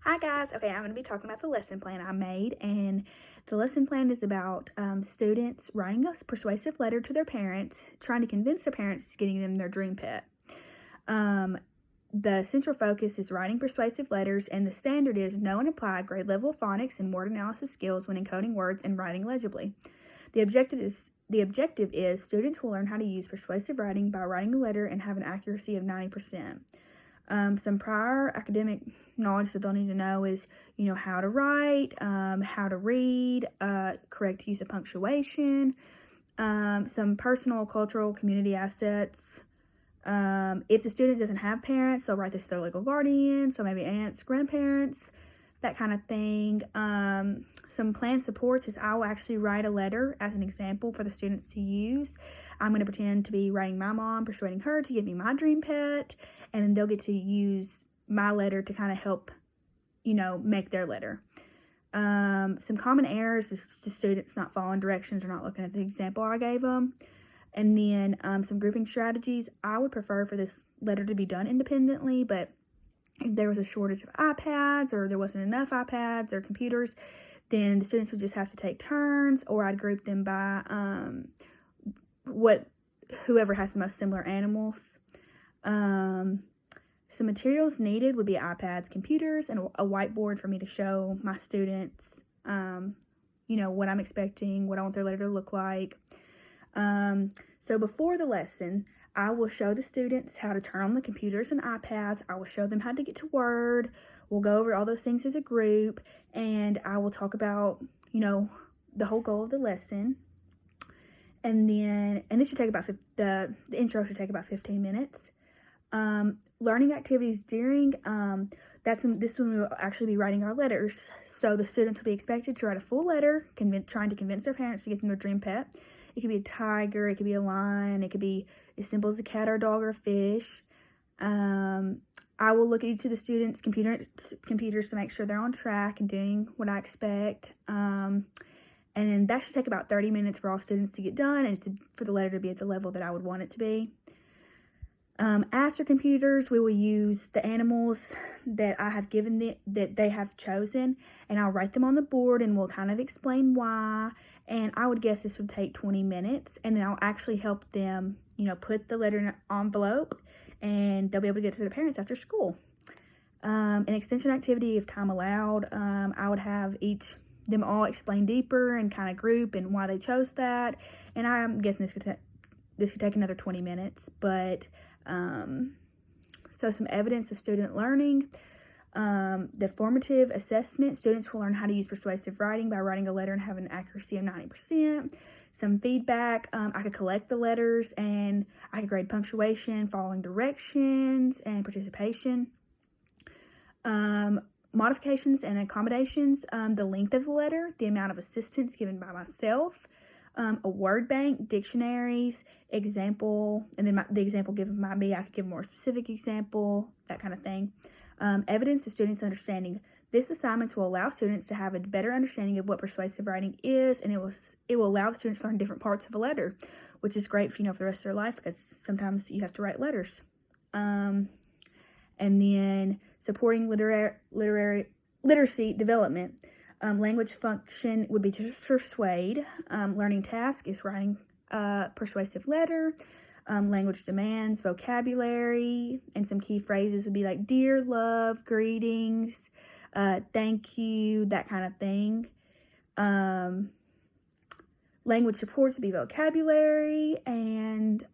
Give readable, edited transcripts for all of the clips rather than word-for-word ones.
Hi guys, okay, I'm going to be talking about the lesson plan I made, and the lesson plan is about students writing a persuasive letter to their parents, trying to convince their parents getting them their dream pet. The central focus is writing persuasive letters, and the standard is know and apply grade level phonics and word analysis skills when encoding words and writing legibly. The objective is students will learn how to use persuasive writing by writing a letter and have an accuracy of 90%. Some prior academic knowledge that they'll need to know is, how to write, how to read, correct use of punctuation, some personal, cultural, community assets. If the student doesn't have parents, they'll write this to their legal guardian, so maybe aunts, grandparents, that kind of thing. Some planned supports is I will actually write a letter as an example for the students to use. I'm going to pretend to be writing my mom, persuading her to give me my dream pet, and then they'll get to use my letter to kind of help, make their letter. Some common errors is the students not following directions or not looking at the example I gave them. And then some grouping strategies. I would prefer for this letter to be done independently, but if there was a shortage of iPads or there wasn't enough iPads or computers, then the students would just have to take turns, or I'd group them by whoever has the most similar animals. Some materials needed would be iPads, computers, and a whiteboard for me to show my students, what I'm expecting, what I want their letter to look like. So before the lesson, I will show the students how to turn on the computers and iPads. I will show them how to get to Word. We'll go over all those things as a group, and I will talk about, the whole goal of the lesson. And this should take about, the intro should take about 15 minutes. Learning activities during, this one we'll actually be writing our letters. So the students will be expected to write a full letter, trying to convince their parents to get them their dream pet. It could be a tiger, it could be a lion, it could be as simple as a cat or a dog or a fish. I will look at each of the students' computers to make sure they're on track and doing what I expect. And then that should take about 30 minutes for all students to get done and for the letter to be at the level that I would want it to be. After computers, we will use the animals that I have given that they have chosen, and I'll write them on the board, and we'll kind of explain why. And I would guess this would take 20 minutes, and then I'll actually help them, put the letter in an envelope, and they'll be able to get to their parents after school. An extension activity, if time allowed, I would have them all explain deeper and kind of group and why they chose that. And I'm guessing this could take another 20 minutes, but so some evidence of student learning. The formative assessment, students will learn how to use persuasive writing by writing a letter and have an accuracy of 90%. Some feedback, I could collect the letters and I could grade punctuation, following directions, and participation. Modifications and accommodations, the length of the letter, the amount of assistance given by myself, a word bank, dictionaries, example, and then the example given by me, I could give a more specific example, that kind of thing. Evidence of students' understanding. This assignment will allow students to have a better understanding of what persuasive writing is, and it will allow the students to learn different parts of a letter, which is great for, for the rest of their life, because sometimes you have to write letters. And then supporting literacy development. Language function would be to persuade. Learning task is writing a persuasive letter. Language demands, vocabulary, and some key phrases would be like dear, love, greetings, thank you, that kind of thing. Language supports would be vocabulary, and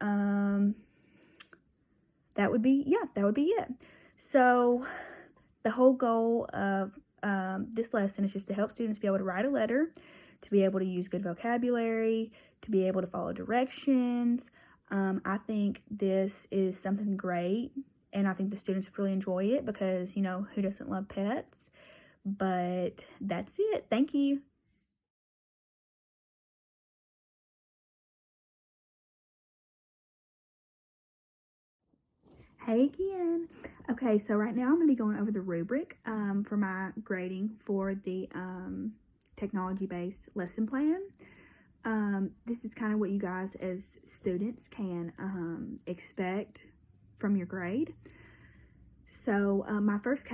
that would be it. So the whole goal of this lesson is just to help students be able to write a letter, to be able to use good vocabulary, to be able to follow directions. I think this is something great, and I think the students really enjoy it because, who doesn't love pets? But that's it. Thank you. Hey again. Okay, so right now I'm going to be going over the rubric for my grading for the technology-based lesson plan. This is kind of what you guys as students can expect from your grade. So my first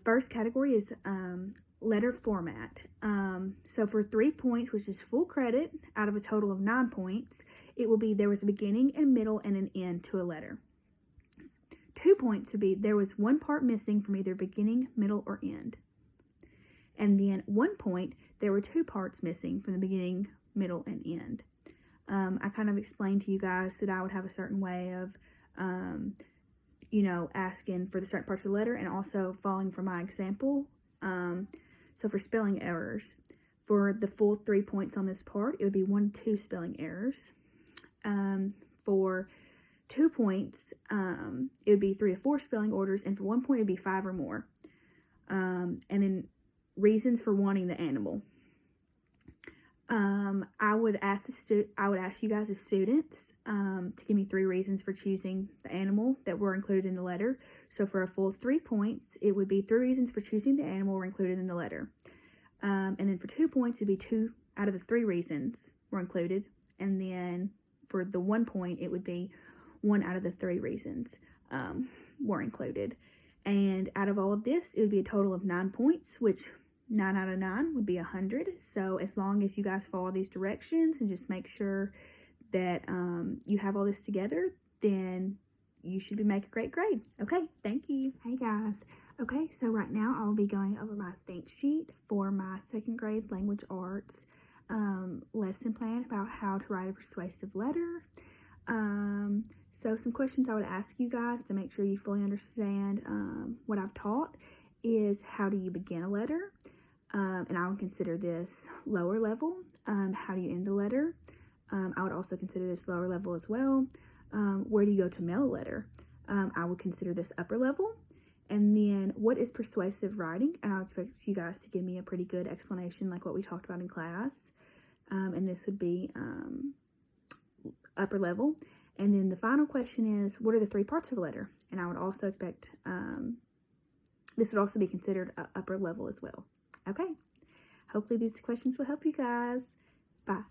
First category is letter format. So for 3 points, which is full credit out of a total of 9 points, it will be there was a beginning and middle and an end to a letter. 2 points would be there was one part missing from either beginning, middle, or end. And then 1 point, there were 2 parts missing from the beginning, middle, and end. I kind of explained to you guys that I would have a certain way of, asking for the certain parts of the letter and also following from my example. So for spelling errors, for the full 3 points on this part, it would be 1 to 2 spelling errors. For 2 points, it would be 3 to 4 spelling orders, and for 1 point, it would be 5 or more. And then reasons for wanting the animal. I would ask you guys as students to give me 3 reasons for choosing the animal that were included in the letter. So for a full 3 points, it would be 3 reasons for choosing the animal were included in the letter. And then for 2 points, it'd be 2 out of the 3 reasons were included. And then for the 1 point, it would be 1 out of the 3 reasons were included. And out of all of this, it would be a total of 9 points, which 9 out of 9 would be 100. So as long as you guys follow these directions and just make sure that you have all this together, then you should be making a great grade. Okay, thank you. Hey guys. Okay, so right now I will be going over my think sheet for my 2nd grade language arts lesson plan about how to write a persuasive letter. So some questions I would ask you guys to make sure you fully understand what I've taught is how do you begin a letter? And I would consider this lower level. How do you end a letter? I would also consider this lower level as well. Where do you go to mail a letter? I would consider this upper level. And then what is persuasive writing? And I would expect you guys to give me a pretty good explanation like what we talked about in class. And this would be upper level. And then the final question is, what are the 3 parts of a letter? And I would also expect this would also be considered upper level as well. Okay, hopefully these questions will help you guys. Bye.